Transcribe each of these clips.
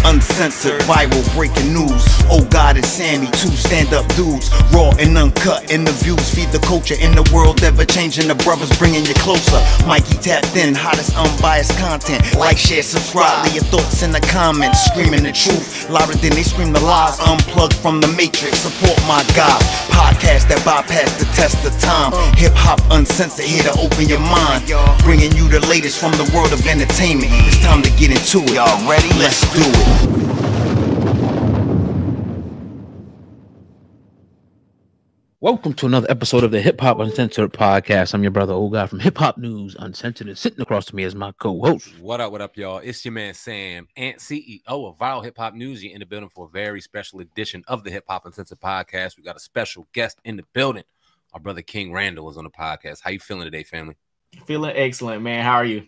uncensored, viral, breaking news. Oh God and Sammy, two stand-up dudes, raw and uncut. Interviews feed the culture in the world, ever changing. The brothers bringing you closer. Mikey tapped in, hottest unbiased content. Like, share, subscribe, leave your thoughts in the comments. Screaming the truth louder than they scream the lies. Unplugged from the matrix, support my guys. Podcast that bypass the test of time. Hip hop uncensored, here to open your mind. Bringing you the latest from the world of entertainment. It's time to get into it. Y'all ready? Let's do it. Welcome to another episode of the Hip Hop Uncensored Podcast. I'm your brother, old guy from Hip Hop News Uncensored, and sitting across from me is my co-host. What up, y'all? It's your man Sam, and CEO of Viral Hip Hop News. You're in the building for a very special edition of the Hip Hop Uncensored Podcast. We got a special guest in the building. Our brother King Randall is on the podcast. How you feeling today, family? Feeling excellent, man. How are you?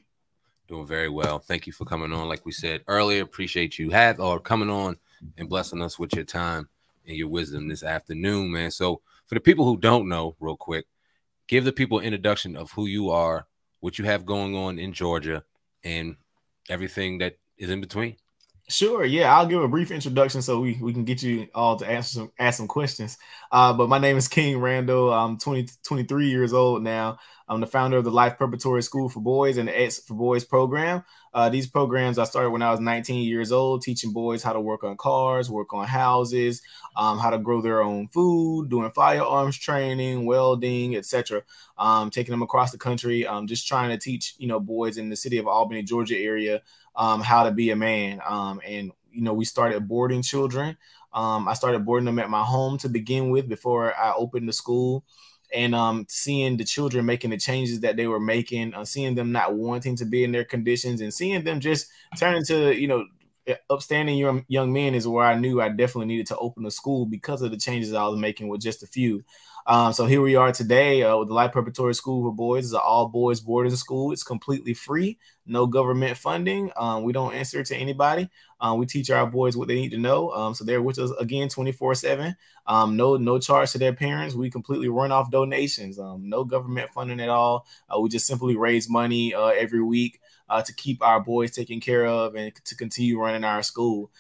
Doing very well. Thank you for coming on. Like we said earlier, appreciate you coming on and blessing us with your time and your wisdom this afternoon, man. So for the people who don't know, real quick, give the people an introduction of who you are, what you have going on in Georgia, and everything that is in between. Sure, yeah, I'll give a brief introduction so we can get you all to ask some questions. But my name is King Randall. I'm 23 years old now. I'm the founder of the Life Preparatory School for Boys and the X for Boys program. These programs I started when I was 19 years old, teaching boys how to work on cars, work on houses, how to grow their own food, doing firearms training, welding, etc. Taking them across the country, just trying to teach, boys in the city of Albany, Georgia area, how to be a man. And we started boarding children. I started boarding them at my home to begin with before I opened the school. And seeing the children making the changes that they were making, seeing them not wanting to be in their conditions, and seeing them just turn into, upstanding young men is where I knew I definitely needed to open a school because of the changes I was making with just a few. So here we are today with the Life Preparatory School for Boys. It's an all-boys boarding school. It's completely free, no government funding. We don't answer to anybody. We teach our boys what they need to know. So they're with us, again, 24/7. No charge to their parents. We completely run off donations. No government funding at all. We just simply raise money every week to keep our boys taken care of and to continue running our school.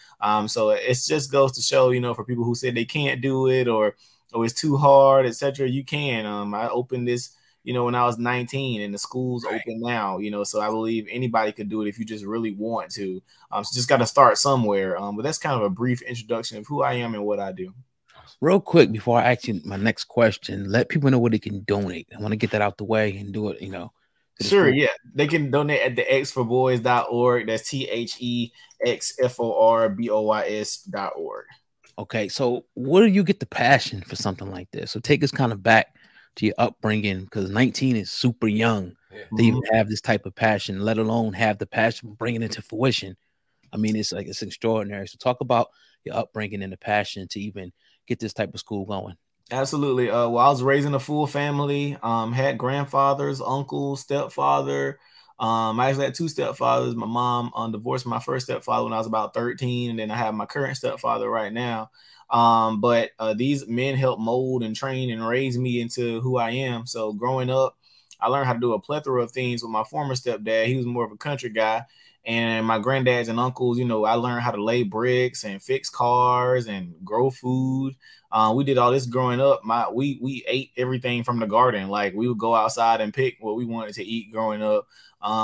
So it just goes to show, for people who said they can't do it or it's too hard, etc. You can. I opened this, when I was 19, and the school's open now, so I believe anybody could do it if you just really want to. So just got to start somewhere. But that's kind of a brief introduction of who I am and what I do. Real quick, before I ask you my next question, let people know where they can donate. I want to get that out the way and do it, Sure, yeah. They can donate at the xforboys.org. That's THEXFORBOYS.org. Okay, so where do you get the passion for something like this? So take us kind of back to your upbringing, because 19 is super young to even have this type of passion, let alone have the passion for bringing it to fruition. I mean, it's extraordinary. So talk about your upbringing and the passion to even get this type of school going. Absolutely. Well, I was raising a full family, had grandfathers, uncles, stepfather. I actually had two stepfathers. My mom divorced my first stepfather when I was about 13, and then I have my current stepfather right now. But these men helped mold and train and raise me into who I am. So growing up, I learned how to do a plethora of things with my former stepdad. He was more of a country guy. And my granddads and uncles, I learned how to lay bricks and fix cars and grow food. We did all this growing up. We ate everything from the garden. Like, we would go outside and pick what we wanted to eat growing up.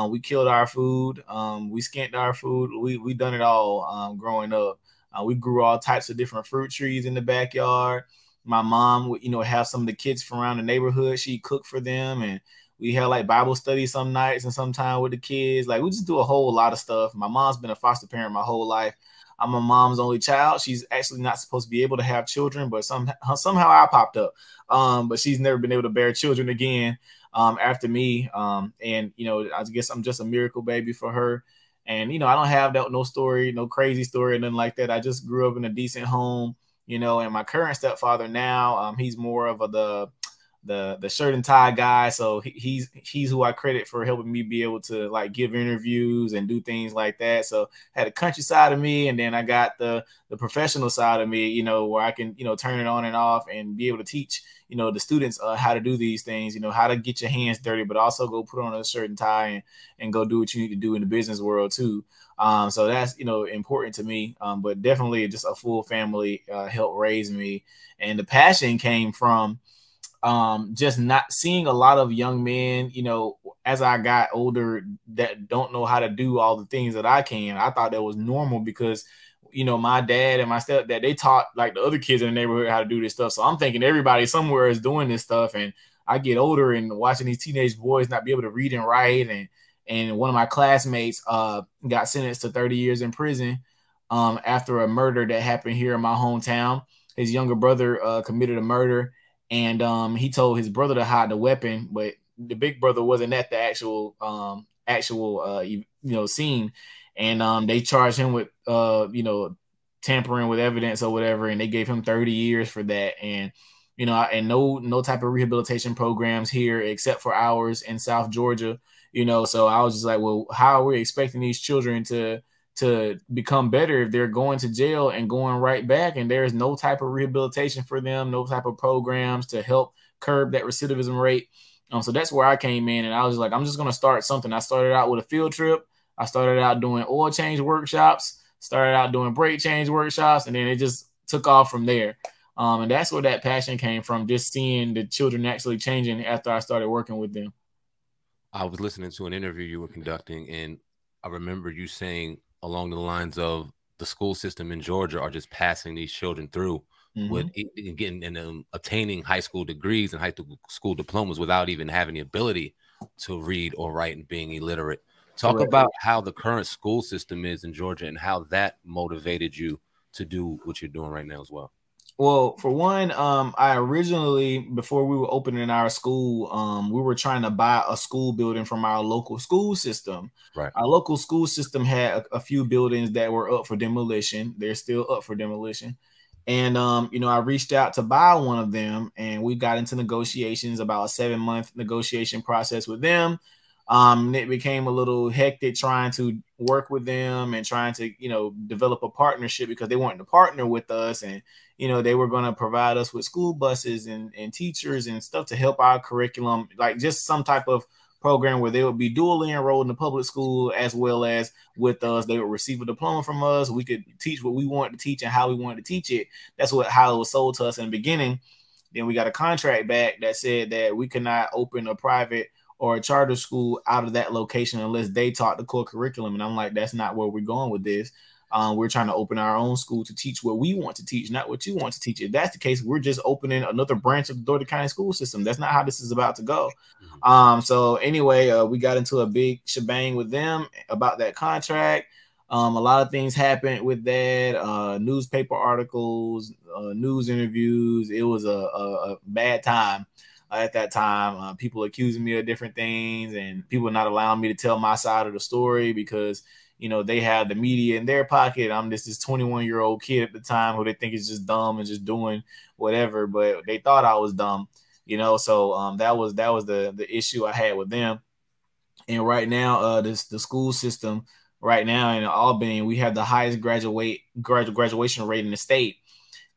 We killed our food. We skinned our food. We done it all growing up. We grew all types of different fruit trees in the backyard. My mom would, have some of the kids from around the neighborhood. She'd cook for them, and we had like Bible study some nights and sometime with the kids. Like, we just do a whole lot of stuff. My mom's been a foster parent my whole life. I'm my mom's only child. She's actually not supposed to be able to have children, but somehow I popped up. But she's never been able to bear children again after me. And, I guess I'm just a miracle baby for her. And, I don't have no story, no crazy story or nothing like that. I just grew up in a decent home, and my current stepfather now, he's more of the shirt and tie guy. So he's who I credit for helping me be able to like give interviews and do things like that. So I had a country side of me, and then I got the professional side of me, you know, where I can, you know, turn it on and off and be able to teach, you know, the students how to do these things, you know, how to get your hands dirty, but also go put on a shirt and tie and go do what you need to do in the business world too. So that's, you know, important to me. But definitely just a full family helped raise me. And the passion came from just not seeing a lot of young men, you know, as I got older that don't know how to do all the things that I can. I thought that was normal because, you know, my dad and my stepdad, they taught like the other kids in the neighborhood how to do this stuff. So I'm thinking everybody somewhere is doing this stuff. And I get older and watching these teenage boys not be able to read and write. And one of my classmates got sentenced to 30 years in prison after a murder that happened here in my hometown. His younger brother committed a murder, and he told his brother to hide the weapon, but the big brother wasn't at the actual scene. And they charged him with, tampering with evidence or whatever. And they gave him 30 years for that. And, you know, and no type of rehabilitation programs here except for ours in South Georgia, you know. So I was just like, well, how are we expecting these children to become better if they're going to jail and going right back? And there's no type of rehabilitation for them, no type of programs to help curb that recidivism rate. So that's where I came in. And I was like, I'm just going to start something. I started out with a field trip. I started out doing oil change workshops, started out doing brake change workshops, and then it just took off from there. And that's where that passion came from, just seeing the children actually changing after I started working with them. I was listening to an interview you were conducting, and I remember you saying along the lines of the school system in Georgia are just passing these children through with getting and obtaining high school degrees and high school diplomas without even having the ability to read or write and being illiterate. Talk about how the current school system is in Georgia and how that motivated you to do what you're doing right now as well. Well, for one, I originally, before we were opening our school, we were trying to buy a school building from our local school system. Right. Our local school system had a few buildings that were up for demolition. They're still up for demolition. And, I reached out to buy one of them, and we got into negotiations, about a 7-month negotiation process with them. It became a little hectic trying to work with them and trying to, develop a partnership because they wanted to partner with us. And, they were going to provide us with school buses and teachers and stuff to help our curriculum, like just some type of program where they would be dually enrolled in the public school as well as with us. They would receive a diploma from us. We could teach what we wanted to teach and how we wanted to teach it. That's how it was sold to us in the beginning. Then we got a contract back that said that we could not open a private or a charter school out of that location unless they taught the core curriculum. And I'm like, that's not where we're going with this. We're trying to open our own school to teach what we want to teach, not what you want to teach. If that's the case, we're just opening another branch of the Dougherty County school system. That's not how this is about to go. So anyway, we got into a big shebang with them about that contract. A lot of things happened with that, newspaper articles, news interviews. It was a bad time. At that time, people accusing me of different things and people not allowing me to tell my side of the story because, they have the media in their pocket. I'm this 21-year-old kid at the time who they think is just dumb and just doing whatever, but they thought I was dumb, So that was the issue I had with them. And right now, the school system right now in Albany, we have the highest graduation rate in the state.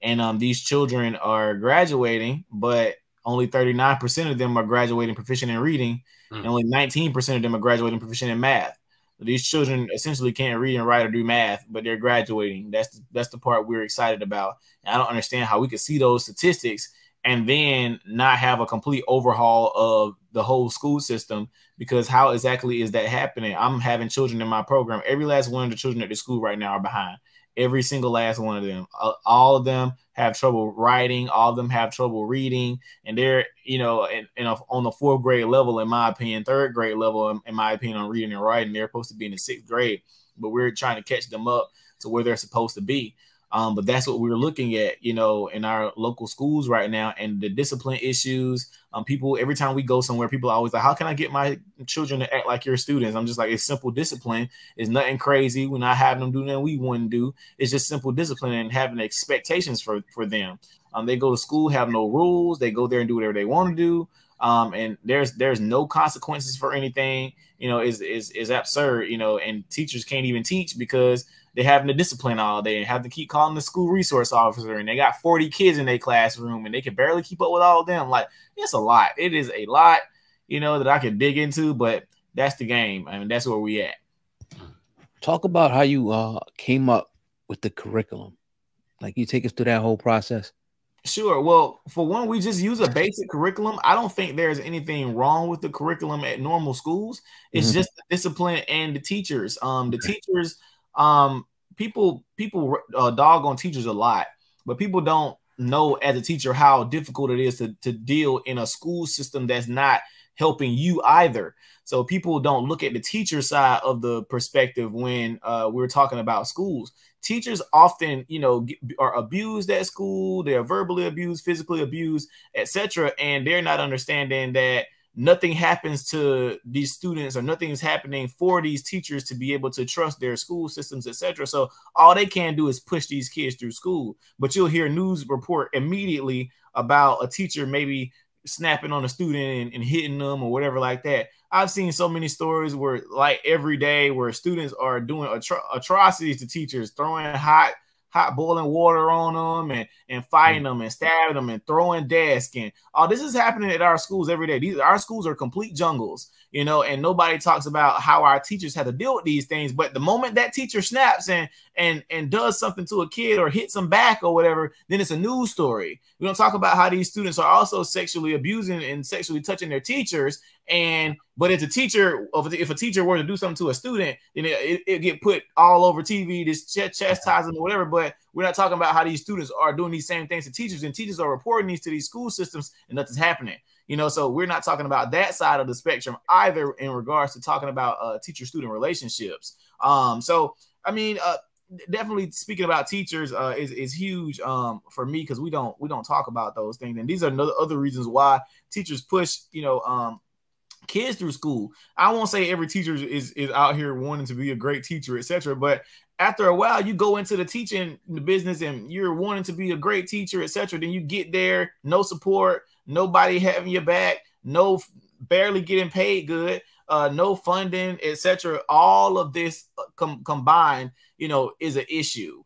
And these children are graduating, but only 39% of them are graduating proficient in reading, and only 19% of them are graduating proficient in math. So these children essentially can't read and write or do math, but they're graduating. That's the part we're excited about. And I don't understand how we could see those statistics and then not have a complete overhaul of the whole school system, because how exactly is that happening? I'm having children in my program. Every last one of the children at the school right now are behind. Every single last one of them. All of them have trouble writing. All of them have trouble reading. And they're, on the 4th grade level, in my opinion, 3rd grade level, in my opinion, on reading and writing. They're supposed to be in the 6th grade, but we're trying to catch them up to where they're supposed to be. But that's what we're looking at, you know, in our local schools right now, and the discipline issues. People, every time we go somewhere, people are always like, how can I get my children to act like your students? I'm just like, it's simple discipline. It's nothing crazy. We're not having them do nothing we wouldn't do. It's just simple discipline and having expectations for them. They go to school, have no rules. They go there and do whatever they want to do. And there's no consequences for anything, you know, is absurd, you know, and teachers can't even teach because they're having to discipline all day and have to keep calling the school resource officer, and they got 40 kids in their classroom and they can barely keep up with all of them. Like, it's a lot. It is a lot, you know, that I could dig into, but that's the game. I mean, that's where we at. Talk about how you came up with the curriculum. Like, you take us through that whole process. Sure. Well, for one, we just use a basic curriculum. I don't think there's anything wrong with the curriculum at normal schools. It's just the discipline and the teachers. Teachers, people dog on teachers a lot, but people don't know as a teacher how difficult it is to deal in a school system that's not helping you either. So people don't look at the teacher side of the perspective when we're talking about schools. Teachers often, you know, are abused at school. They're verbally abused, physically abused, etc. And they're not understanding that nothing happens to these students, or nothing is happening for these teachers to be able to trust their school systems, etc. So all they can do is push these kids through school. But you'll hear a news report immediately about a teacher maybe snapping on a student and hitting them or whatever like that. I've seen so many stories where, like, every day where students are doing atrocities to teachers, throwing hot boiling water on them and fighting them and stabbing them and throwing desks. And this is happening at our schools every day. Our schools are complete jungles, you know, and nobody talks about how our teachers have to deal with these things. But the moment that teacher snaps and does something to a kid or hits them back or whatever, then it's a news story. We don't talk about how these students are also sexually abusing and sexually touching their teachers. But if a teacher were to do something to a student, then it get put all over TV, this chastising or whatever. But we're not talking about how these students are doing these same things to teachers, and teachers are reporting these to these school systems, and nothing's happening. You know, so we're not talking about that side of the spectrum either in regards to talking about teacher-student relationships. So I mean, definitely speaking about teachers is huge for me, because we don't talk about those things, and these are other reasons why teachers push, you know, kids through school. I won't say every teacher is out here wanting to be a great teacher, etc. But after a while, you go into the teaching business and you're wanting to be a great teacher, etc. Then you get there, no support, nobody having your back, barely getting paid good, no funding, etc. All of this combined, you know, is an issue.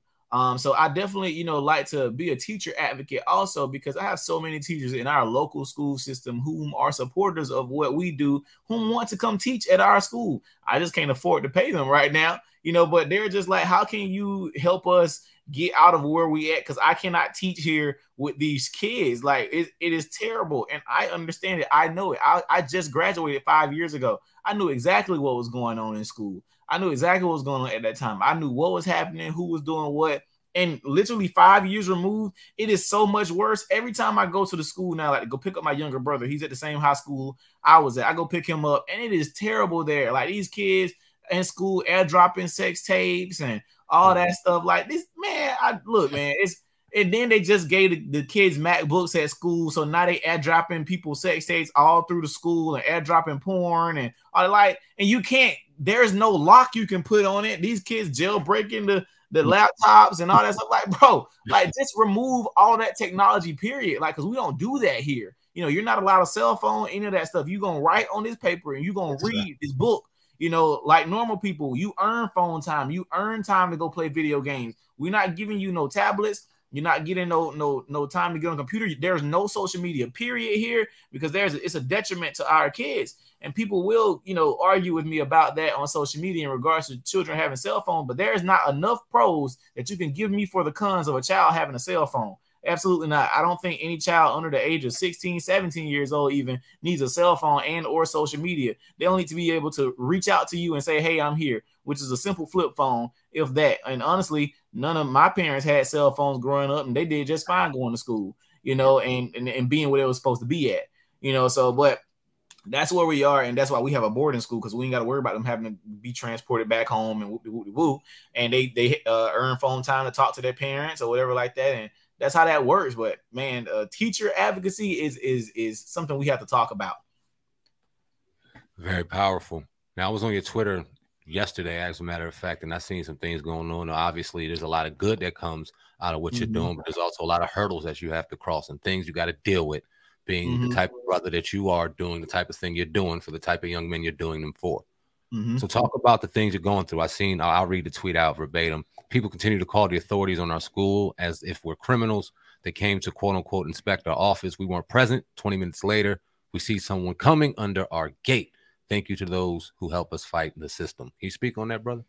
So I definitely, you know, like to be a teacher advocate also, because I have so many teachers in our local school system whom are supporters of what we do, whom want to come teach at our school. I just can't afford to pay them right now, you know, but they're just like, how can you help us get out of where we at? Because I cannot teach here with these kids. Like, it is terrible. And I understand it. I know it. I just graduated 5 years ago. I knew exactly what was going on in school. I knew exactly what was going on at that time. I knew what was happening, who was doing what. And literally 5 years removed, it is so much worse. Every time I go to the school now, like to go pick up my younger brother, he's at the same high school I was at. I go pick him up, and it is terrible there. Like, these kids in school airdropping sex tapes and all that stuff. Like, this, man, and then they just gave the kids MacBooks at school, so now they airdropping people's sex tapes all through the school and airdropping porn and all, and you can't. There's no lock you can put on it. These kids jailbreaking the laptops and all that stuff. Like, bro, like, just remove all that technology, period. Like, because we don't do that here. You know, you're not allowed a cell phone, any of that stuff. You're gonna write on this paper and you're gonna read this book. You know, like normal people, you earn phone time, you earn time to go play video games. We're not giving you no tablets. You're not getting no time to get on a computer. There's no social media, period, here, because it's a detriment to our kids. And people will, you know, argue with me about that on social media in regards to children having cell phones. But there's not enough pros that you can give me for the cons of a child having a cell phone. Absolutely not. I don't think any child under the age of 16, 17 years old even needs a cell phone and or social media. They'll need to be able to reach out to you and say, hey, I'm here, which is a simple flip phone, if that. And honestly, none of my parents had cell phones growing up, and they did just fine going to school, you know, and being where they were supposed to be at, you know. So, but That's where we are, and that's why we have a boarding school, because we ain't got to worry about them having to be transported back home and whoop, and they earn phone time to talk to their parents or whatever like that, and that's how that works. But man, teacher advocacy is something we have to talk about. Very powerful. Now, I was on your Twitter yesterday, as a matter of fact, and I seen some things going on. Now, obviously, there's a lot of good that comes out of what you're doing, but there's also a lot of hurdles that you have to cross and things you got to deal with. Being the type of brother that you are, doing the type of thing you're doing for the type of young men you're doing them for. So talk about the things you're going through. I'll read the tweet out verbatim. People continue to call the authorities on our school as if we're criminals. They came to quote unquote inspect our office. We weren't present. 20 minutes later, we see someone coming under our gate. Thank you to those who help us fight the system. Can you speak on that, brother?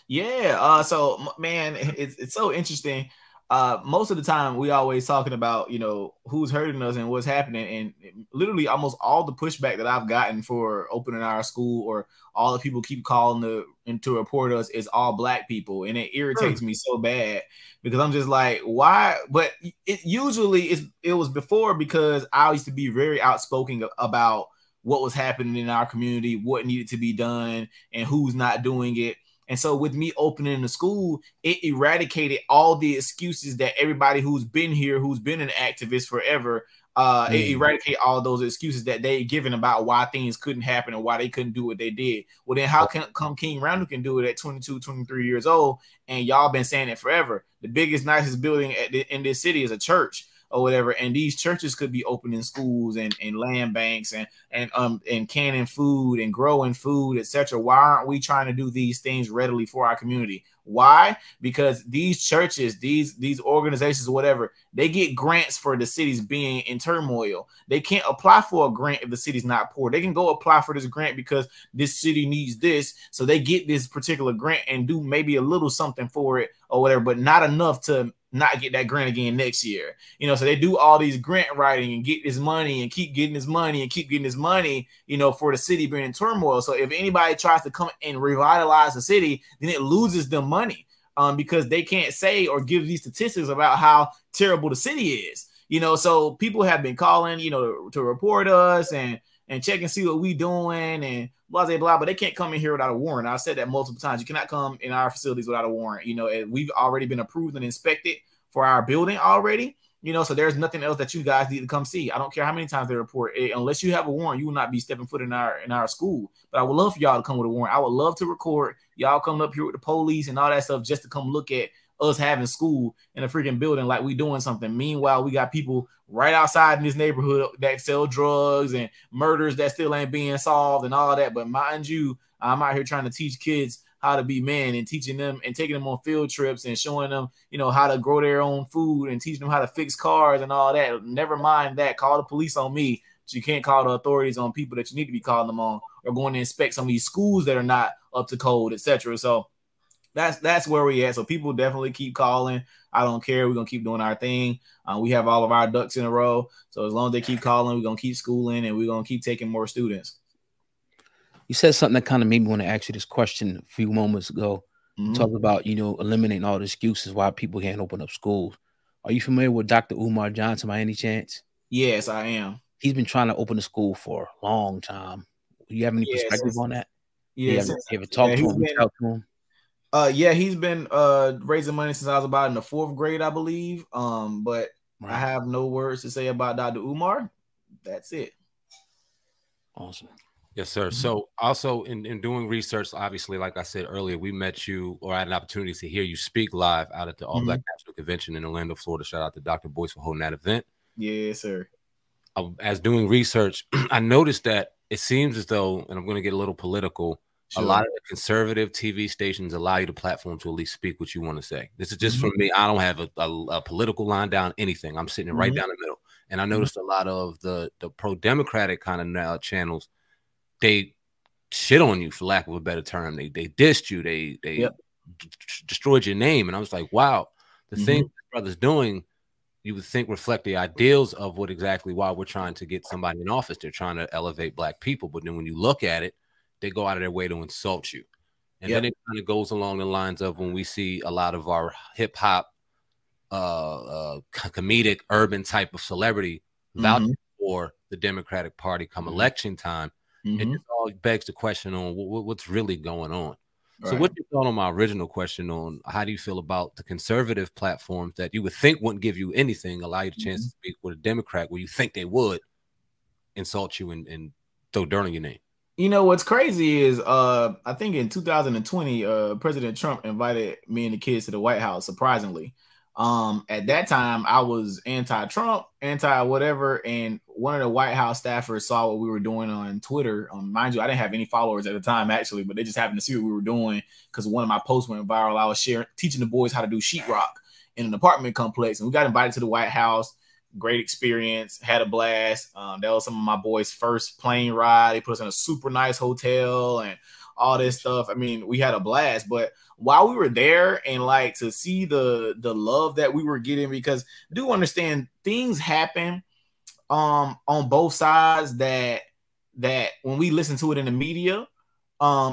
Yeah. So man, it's so interesting. Most of the time we always talking about, you know, who's hurting us and what's happening. And literally almost all the pushback that I've gotten for opening our school, or all the people keep calling to report us, is all black people. And it irritates me so bad, because I'm just like, why? But it was before, because I used to be very outspoken about what was happening in our community, what needed to be done, and who's not doing it. And so with me opening the school, it eradicated all the excuses that everybody who's been here, who's been an activist forever, it eradicated all those excuses that they given about why things couldn't happen and why they couldn't do what they did. Well, then how come King Randall can do it at 22, 23 years old, and y'all been saying it forever? The biggest, nicest building in this city is a church or whatever, and these churches could be opening schools and land banks and canning food and growing food, etc. Why aren't we trying to do these things readily for our community? Why? Because these churches, these organizations or whatever, they get grants for the cities being in turmoil. They can't apply for a grant if the city's not poor. They can go apply for this grant because this city needs this, so they get this particular grant and do maybe a little something for it or whatever, but not enough to not get that grant again next year. You know, so they do all these grant writing and get this money and keep getting this money and keep getting this money, you know, for the city being in turmoil. So if anybody tries to come and revitalize the city, then it loses them money, because they can't say or give these statistics about how terrible the city is. You know, so people have been calling, you know, to report us and check and see what we doing and blah, blah, blah, but they can't come in here without a warrant. I've said that multiple times. You cannot come in our facilities without a warrant. You know, and we've already been approved and inspected for our building already. You know, so there's nothing else that you guys need to come see. I don't care how many times they report it. Unless you have a warrant, you will not be stepping foot in our school. But I would love for y'all to come with a warrant. I would love to record y'all coming up here with the police and all that stuff just to come look at us having school in a freaking building like we doing something. Meanwhile, we got people right outside in this neighborhood that sell drugs and murders that still ain't being solved and all that. But mind you, I'm out here trying to teach kids how to be men and teaching them and taking them on field trips and showing them, you know, how to grow their own food and teaching them how to fix cars and all that. Never mind that. Call the police on me. So you can't call the authorities on people that you need to be calling them on, or going to inspect some of these schools that are not up to code, etc. So that's where we at. So people definitely keep calling. I don't care. We're going to keep doing our thing. We have all of our ducks in a row. So as long as they keep calling, we're going to keep schooling and we're going to keep taking more students. You said something that kind of made me want to ask you this question a few moments ago. You talked about, you know, eliminating all the excuses why people can't open up schools. Are you familiar with Dr. Umar Johnson by any chance? Yes, I am. He's been trying to open a school for a long time. Do you have any perspective on that? Yes. You ever talked to him? Reached out to him? Yeah, he's been raising money since I was about in the 4th grade, I believe. But right. I have no words to say about Dr. Umar. That's it. Awesome. Yes, sir. So also in doing research, obviously, like I said earlier, we met you or had an opportunity to hear you speak live out at the All Black National Convention in Orlando, Florida. Shout out to Dr. Boyce for holding that event. Yes, sir. As doing research, I noticed that it seems as though, and I'm going to get a little political, a lot of the conservative TV stations allow you the platform to at least speak what you want to say. This is just from me. I don't have a political line down, anything. I'm sitting right down the middle. And I noticed a lot of the pro-democratic kind of channels, they shit on you, for lack of a better term. They dissed you. They destroyed your name. And I was like, wow, the thing this brother's doing, you would think reflect the ideals of what exactly why we're trying to get somebody in office. They're trying to elevate black people. But then when you look at it, they go out of their way to insult you. And then it kind of goes along the lines of when we see a lot of our hip hop, comedic, urban type of celebrity vouching for the Democratic Party come election time. It just all begs the question on what's really going on. Right. So what's your thought on my original question on how do you feel about the conservative platforms that you would think wouldn't give you anything, allow you the chance to speak with a Democrat where you think they would insult you and throw dirt on your name? You know, what's crazy is I think in 2020, President Trump invited me and the kids to the White House, surprisingly. At that time, I was anti-Trump, anti-whatever, and one of the White House staffers saw what we were doing on Twitter. Mind you, I didn't have any followers at the time, actually, but they just happened to see what we were doing because one of my posts went viral. I was teaching the boys how to do sheetrock in an apartment complex, and we got invited to the White House. Great experience, had a blast. That was some of my boys' first plane ride. They put us in a super nice hotel and all this stuff. I mean, we had a blast, but while we were there and like to see the love that we were getting, because do understand things happen on both sides that when we listen to it in the media,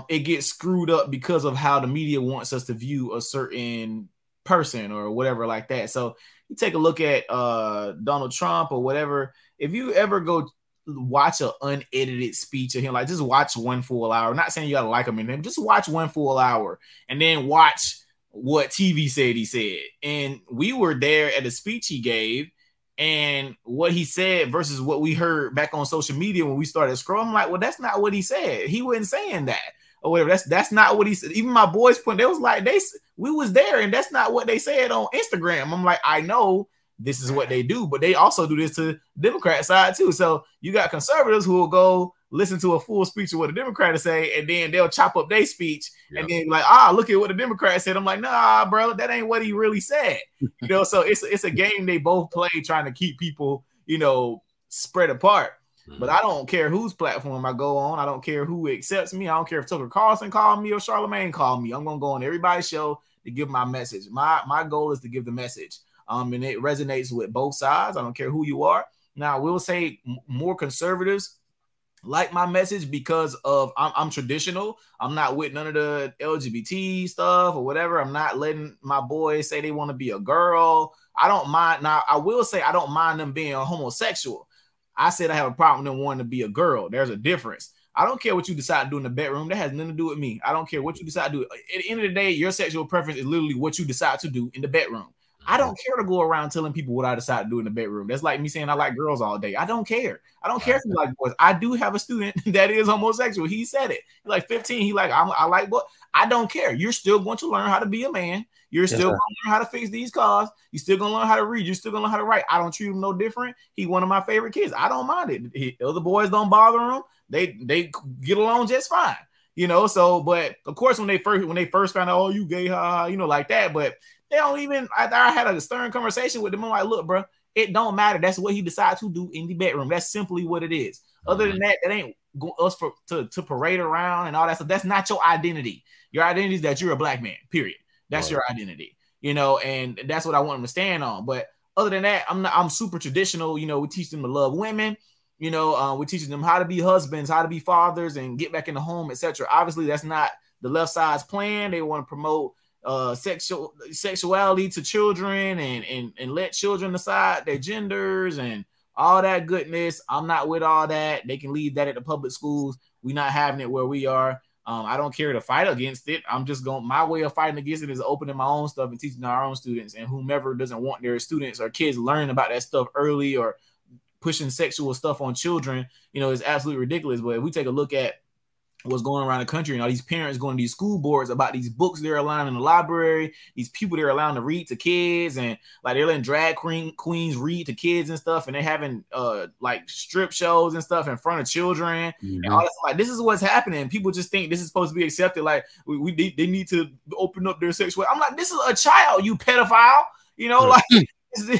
it gets screwed up because of how the media wants us to view a certain person or whatever like that. So you take a look at Donald Trump or whatever. If you ever go watch an unedited speech of him, like just watch one full hour. I'm not saying you gotta like him, and just watch one full hour and then watch what TV said he said. And we were there at a speech he gave, and what he said versus what we heard back on social media when we started scrolling. I'm like, well, that's not what he said. He wasn't saying that or whatever. That's not what he said. Even my boys they was like, we was there, and that's not what they said on Instagram. I'm like, I know this is what they do, but they also do this to Democrat side too. So you got conservatives who will go listen to a full speech of what a Democrat say, and then they'll chop up their speech and then like, look at what the Democrat said. I'm like, nah, bro, that ain't what he really said. You know, so it's a game they both play trying to keep people, you know, spread apart. But I don't care whose platform I go on. I don't care who accepts me. I don't care if Tucker Carlson called me or Charlemagne called me. I'm gonna go on everybody's show to give my message. My goal is to give the message. And it resonates with both sides. I don't care who you are. Now, I will say more conservatives like my message because of I'm traditional. I'm not with none of the LGBT stuff or whatever. I'm not letting my boys say they want to be a girl. I don't mind. Now, I will say I don't mind them being a homosexual. I said I have a problem with them wanting to be a girl. There's a difference. I don't care what you decide to do in the bedroom. That has nothing to do with me. I don't care what you decide to do. At the end of the day, your sexual preference is literally what you decide to do in the bedroom. I don't care to go around telling people what I decide to do in the bedroom. That's like me saying I like girls all day. I don't care. I don't care if you like boys. I do have a student that is homosexual. He said it. He's like 15. He like, I like boys. I don't care. You're still going to learn how to be a man. You're still going to learn how to fix these cars. You're still going to learn how to read. You're still going to learn how to write. I don't treat him no different. He's one of my favorite kids. I don't mind it. Other boys don't bother him. They get along just fine. You know, so, but of course, when they first found out, oh, you gay, you know, like that, but they don't even, I had a stern conversation with them. I'm like, look, bro, it don't matter. That's what he decides to do in the bedroom. That's simply what it is. Other than that, it ain't us to parade around and all that stuff. That's not your identity. Your identity is that you're a black man, period. That's your identity, you know, and that's what I want them to stand on. But other than that, I'm super traditional. You know, we teach them to love women. You know, we're teaching them how to be husbands, how to be fathers, and get back in the home, etc. Obviously, that's not the left side's plan. They want to promote sexuality to children and let children decide their genders and all that goodness. I'm not with all that. They can leave that at the public schools. We're not having it where we are. I don't care to fight against it. I'm just going, my way of fighting against it is opening my own stuff and teaching our own students, and whomever doesn't want their students or kids learning about that stuff early or pushing sexual stuff on children, you know, is absolutely ridiculous. But if we take a look at what's going around the country and all these parents going to these school boards about these books they're allowing in the library, these people they're allowing to read to kids, and like they're letting drag queens read to kids and stuff, and they're having like strip shows and stuff in front of children and all that. Like, this is what's happening. People just think this is supposed to be accepted. Like they need to open up their sexual. I'm like, this is a child, you pedophile. You know, like this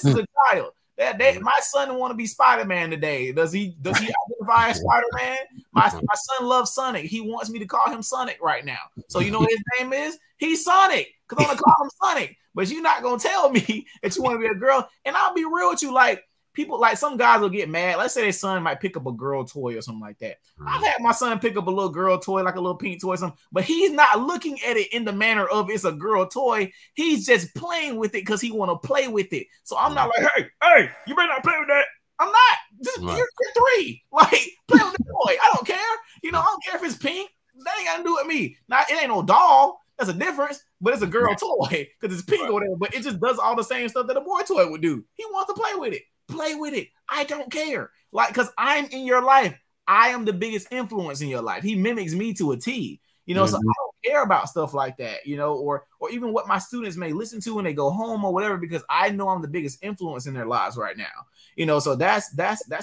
is a child. My son want to be Spider-Man today. Does he identify as Spider-Man? My son loves Sonic. He wants me to call him Sonic right now. So you know what his name is? He's Sonic, because I'm gonna call him Sonic. But you're not gonna tell me that you want to be a girl. And I'll be real with you, like people, like some guys will get mad. Let's say their son might pick up a girl toy or something like that. I've had my son pick up a little girl toy, like a little pink toy or something, but he's not looking at it in the manner of it's a girl toy. He's just playing with it because he want to play with it. So I'm not like, hey, you better not play with that. I'm not. Just you're 3. Like, play with the boy. I don't care. You know, I don't care if it's pink. That ain't got to do with me. Now, it ain't no doll. That's a difference, but it's a girl toy because it's pink or whatever. But it just does all the same stuff that a boy toy would do. He wants to play with it. Play with it. I don't care. Like, because I'm in your life. I am the biggest influence in your life. He mimics me to a T. You know, so I don't care about stuff like that, you know, or even what my students may listen to when they go home or whatever, because I know I'm the biggest influence in their lives right now. You know, so that's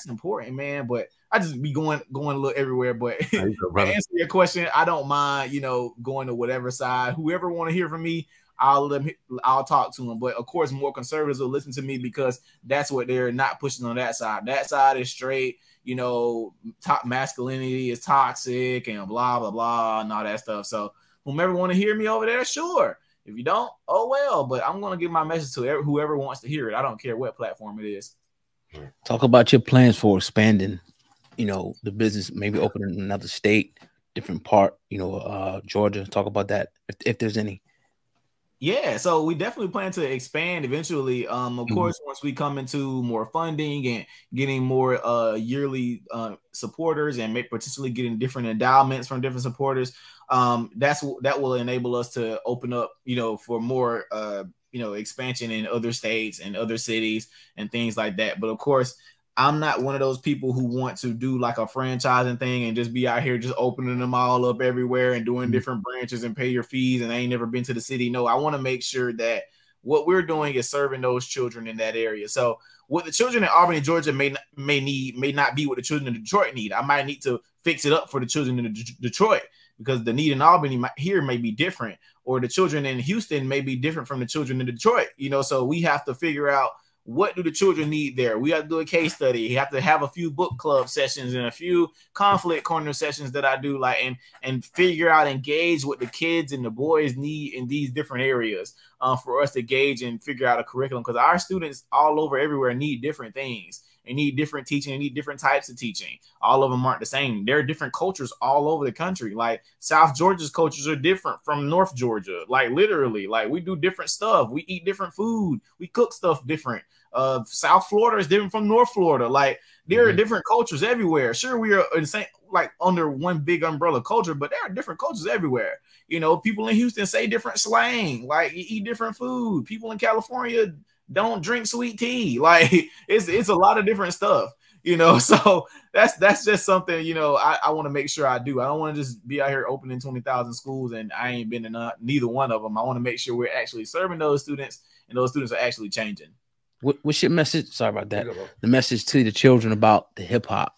important, man. But I just be going a little everywhere. But to answer your question, I don't mind, you know, going to whatever side. Whoever want to hear from me, I'll talk to them. But of course, more conservatives will listen to me because that's what they're not pushing on that side. That side is straight. You know, top masculinity is toxic and blah, blah, blah, and all that stuff. So whomever want to hear me over there, sure. If you don't, oh, well. But I'm going to give my message to whoever wants to hear it. I don't care what platform it is. Talk about your plans for expanding, you know, the business, maybe opening another state, different part, you know, Georgia. Talk about that if there's any. Yeah, so we definitely plan to expand eventually. Of course, once we come into more funding and getting more yearly supporters and potentially getting different endowments from different supporters, that will enable us to open up, you know, for more you know, expansion in other states and other cities and things like that. But of course, I'm not one of those people who want to do like a franchising thing and just be out here just opening them all up everywhere and doing different branches and pay your fees and I ain't never been to the city. No, I want to make sure that what we're doing is serving those children in that area. So what the children in Albany, Georgia may not be what the children in Detroit need. I might need to fix it up for the children in Detroit because the need in Albany here may be different, or the children in Houston may be different from the children in Detroit. You know, so we have to figure out what do the children need there. We have to do a case study. You have to have a few book club sessions and a few conflict corner sessions that I do, like and figure out, engage what the kids and the boys need in these different areas for us to gauge and figure out a curriculum, because our students all over everywhere need different things. They need different teaching. They need different types of teaching. All of them aren't the same. There are different cultures all over the country. Like South Georgia's cultures are different from North Georgia. Like literally, like we do different stuff. We eat different food. We cook stuff different. South Florida is different from North Florida. Like there are different cultures everywhere. Sure, we are insane, like under one big umbrella culture, but there are different cultures everywhere. You know, people in Houston say different slang. Like you eat different food. People in California don't drink sweet tea. Like it's a lot of different stuff, you know. So that's just something, you know, I want to make sure I do. I don't want to just be out here opening 20,000 schools and I ain't been in neither one of them. I want to make sure we're actually serving those students and those students are actually changing. What's your message? Sorry about that. The message to the children about the hip hop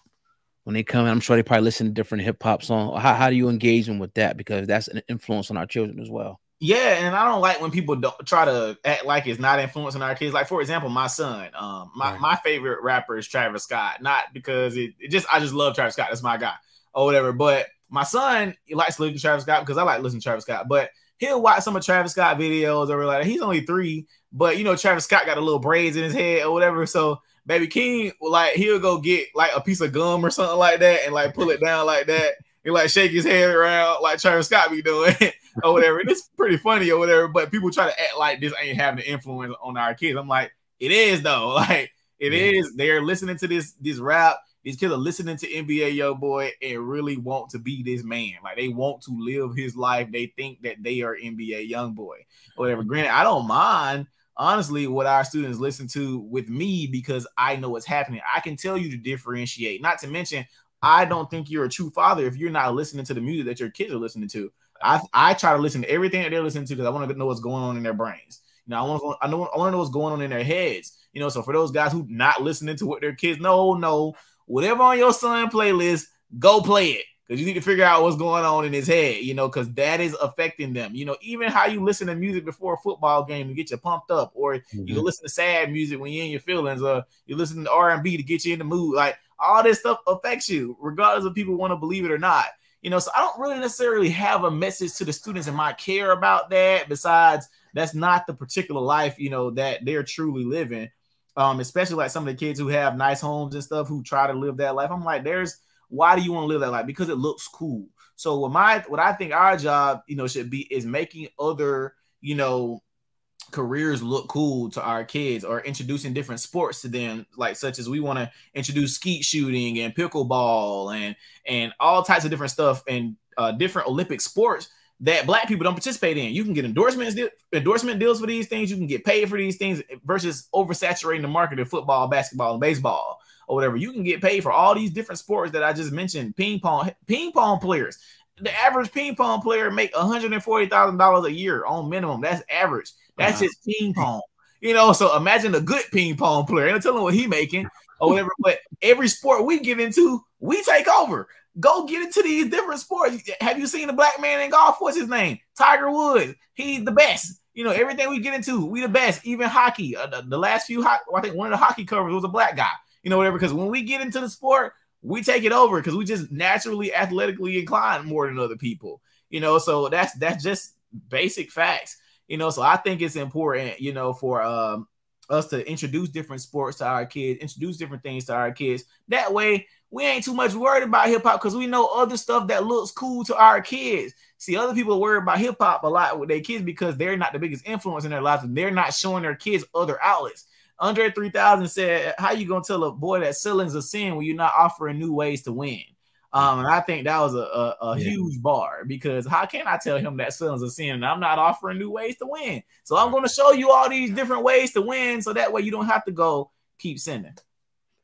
when they come in. I'm sure they probably listen to different hip hop songs. How do you engage them with that? Because that's an influence on our children as well. Yeah, and I don't like when people don't try to act like it's not influencing our kids. Like, for example, my son, my favorite rapper is Travis Scott. Not because I just love Travis Scott. That's my guy or whatever. But my son, he likes to listen to Travis Scott because I like listening to Travis Scott. But he'll watch some of Travis Scott videos or like, he's only 3, but you know, Travis Scott got a little braids in his head or whatever. So Baby King, like, he'll go get like a piece of gum or something like that and like pull it down like that and like shake his head around like Travis Scott be doing or whatever. And it's pretty funny or whatever, but people try to act like this ain't having an influence on our kids. I'm like, it is though. Like it is. They're listening to this rap. These kids are listening to NBA Youngboy and really want to be this man. Like they want to live his life. They think that they are NBA Youngboy or whatever. Granted, I don't mind honestly what our students listen to with me because I know what's happening. I can tell you to differentiate. Not to mention, I don't think you're a true father if you're not listening to the music that your kids are listening to. I try to listen to everything that they're listening to because I want to know what's going on in their brains. You know, I want to know what's going on in their heads. You know, so for those guys who not listening to what their kids know, whatever on your son playlist, go play it because you need to figure out what's going on in his head. You know, because that is affecting them. You know, even how you listen to music before a football game to get you pumped up, or you listen to sad music when you're in your feelings, or you listen to R&B to get you in the mood. Like all this stuff affects you, regardless of people want to believe it or not. You know, so I don't really necessarily have a message to the students and might care about that. Besides, that's not the particular life, you know, that they're truly living. Especially like some of the kids who have nice homes and stuff who try to live that life. I'm like, why do you want to live that life? Because it looks cool. So what I think our job, you know, should be is making other, you know, careers look cool to our kids, or introducing different sports to them, like such as we want to introduce skeet shooting and pickleball and all types of different stuff and different Olympic sports that Black people don't participate in. You can get endorsement deals for these things. You can get paid for these things versus oversaturating the market of football, basketball, and baseball or whatever. You can get paid for all these different sports that I just mentioned. Ping pong players. The average ping pong player make $140,000 a year on minimum. That's average. That's just ping pong. You know, so imagine a good ping pong player. I'm telling what he making or whatever. But every sport we get into, we take over. Go get into these different sports. Have you seen the black man in golf? What's his name? Tiger Woods. He's the best. You know, everything we get into, we the best. Even hockey. The last few, I think one of the hockey covers was a black guy. You know, whatever. Because when we get into the sport, we take it over because we just naturally athletically inclined more than other people. You know, so that's just basic facts. You know, so I think it's important, you know, for us to introduce different sports to our kids, introduce different things to our kids. That way, we ain't too much worried about hip hop because we know other stuff that looks cool to our kids. See, other people worry about hip hop a lot with their kids because they're not the biggest influence in their lives and they're not showing their kids other outlets. Andre 3000 said, how you going to tell a boy that ceiling's a sin when you're not offering new ways to win? And I think that was a huge bar, because how can I tell him that ceiling's a sin and I'm not offering new ways to win? So I'm going to show you all these different ways to win so that way you don't have to go keep sending.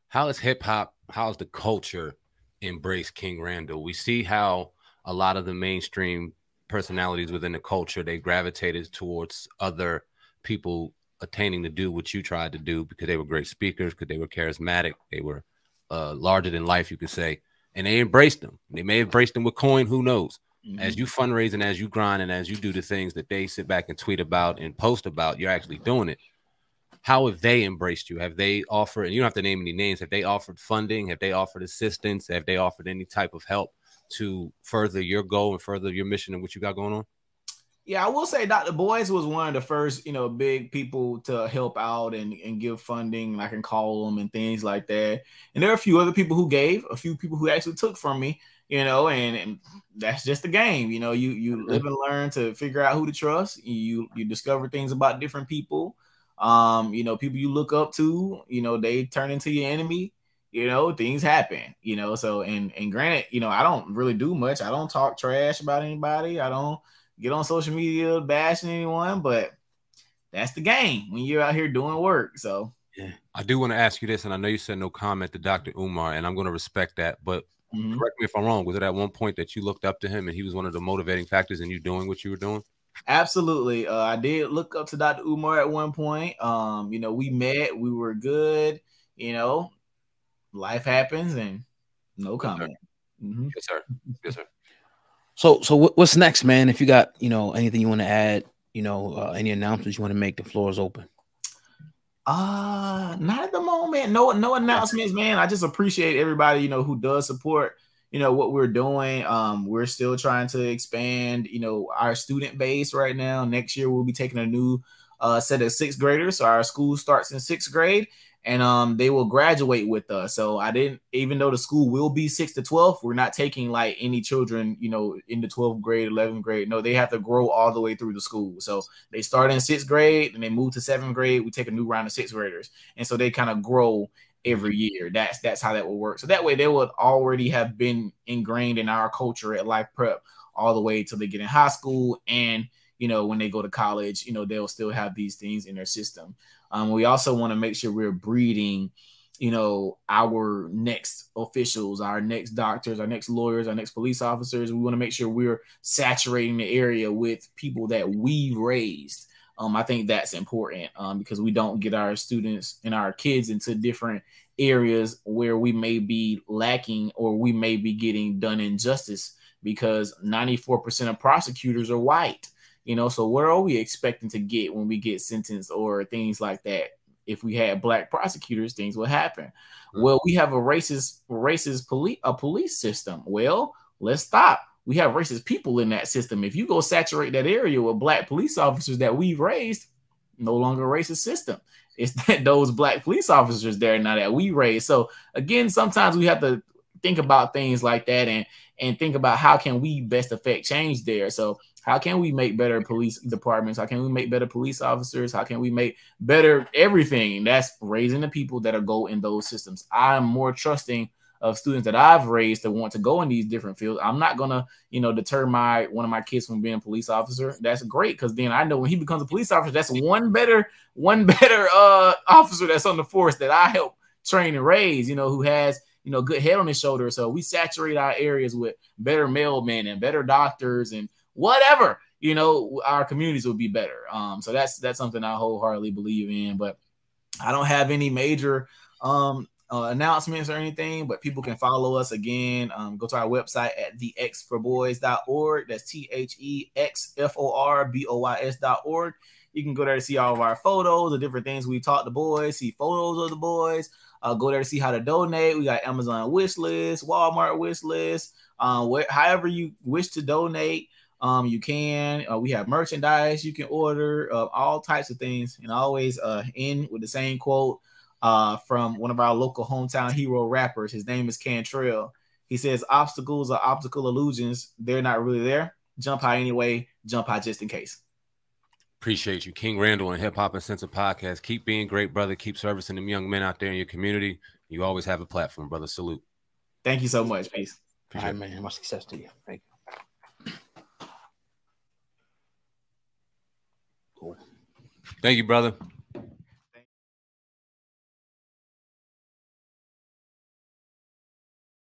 How is hip hop, how's the culture embrace King Randall? We see how a lot of the mainstream personalities within the culture, they gravitated towards other people attaining to do what you tried to do because they were great speakers, because they were charismatic, they were larger than life, you could say, and they embraced them. They may have embraced them with coin, who knows? As you fundraise and as you grind and as you do the things that they sit back and tweet about and post about, you're actually doing it. How have they embraced you? Have they offered, and you don't have to name any names, have they offered funding? Have they offered assistance? Have they offered any type of help to further your goal and further your mission and what you got going on? Yeah, I will say Dr. Boyce was one of the first, you know, big people to help out and give funding. I can call them and things like that. And there are a few other people who gave, a few people who actually took from me, you know, and that's just the game. You know, you live and learn to figure out who to trust. You discover things about different people. You know, people you look up to, you know, they turn into your enemy. You know, things happen, you know, so and granted, you know, I don't really do much. I don't talk trash about anybody. I don't get on social media bashing anyone, but that's the game when you're out here doing work. So yeah, I do want to ask you this, and I know you said no comment to Dr. Umar, and I'm going to respect that, but correct me if I'm wrong. Was it at one point that you looked up to him and he was one of the motivating factors in you doing what you were doing? Absolutely. I did look up to Dr. Umar at one point. You know, we met, we were good, you know, life happens and no comment. Yes, sir. Yes, sir. So what's next, man? If you got, you know, anything you want to add, you know, any announcements you want to make, the floor is open. Not at the moment. No announcements, man. I just appreciate everybody, you know, who does support, you know, what we're doing. We're still trying to expand, you know, our student base right now. Next year, we'll be taking a new set of sixth graders. So our school starts in sixth grade. And they will graduate with us. So even though the school will be 6 to 12, we're not taking like any children, you know, in the 12th grade, 11th grade. No, they have to grow all the way through the school. So they start in 6th grade and they move to 7th grade. We take a new round of 6th graders. And so they kind of grow every year. That's how that will work. So that way they would already have been ingrained in our culture at Life Prep all the way till they get in high school. And, you know, when they go to college, you know, they'll still have these things in their system. We also want to make sure we're breeding, you know, our next officials, our next doctors, our next lawyers, our next police officers. We want to make sure we're saturating the area with people that we've raised. I think that's important because we don't get our students and our kids into different areas where we may be lacking or we may be getting done injustice because 94% of prosecutors are white. You know, so what are we expecting to get when we get sentenced or things like that? If we had black prosecutors, things would happen. Well, we have a racist police system. Well, let's stop. We have racist people in that system. If you go saturate that area with black police officers that we've raised, no longer a racist system. It's that those black police officers there now that we raised. So again, sometimes we have to think about things like that and think about how can we best affect change there. So How can we make better police departments? How can we make better police officers? How can we make better everything? That's raising the people that are go in those systems. I'm more trusting of students that I've raised that want to go in these different fields. I'm not gonna, deter one of my kids from being a police officer. That's great, because then I know when he becomes a police officer, that's one better officer that's on the force that I help train and raise. Who has good head on his shoulder. So we saturate our areas with better mailmen and better doctors and whatever. Our communities will be better. So that's something I wholeheartedly believe in. But I don't have any major announcements or anything, but people can follow us again. Go to our website at thexforboys.org. That's THEXFORBOYS.org. You can go there to see all of our photos, the different things we taught the boys, see photos of the boys. Go there to see how to donate. We got Amazon wish list, Walmart wish list. However you wish to donate, you can. We have merchandise you can order, all types of things, and always end with the same quote from one of our local hometown hero rappers. His name is Cantrell. He says, "Obstacles are optical illusions. They're not really there. Jump high anyway. Jump high just in case." Appreciate you. King Randall and Hip Hop and Sense of Podcast. Keep being great, brother. Keep servicing them young men out there in your community. You always have a platform, brother. Salute. Thank you so much. Peace. All right, man. Much success to you. Thank you. Cool. Thank you, brother.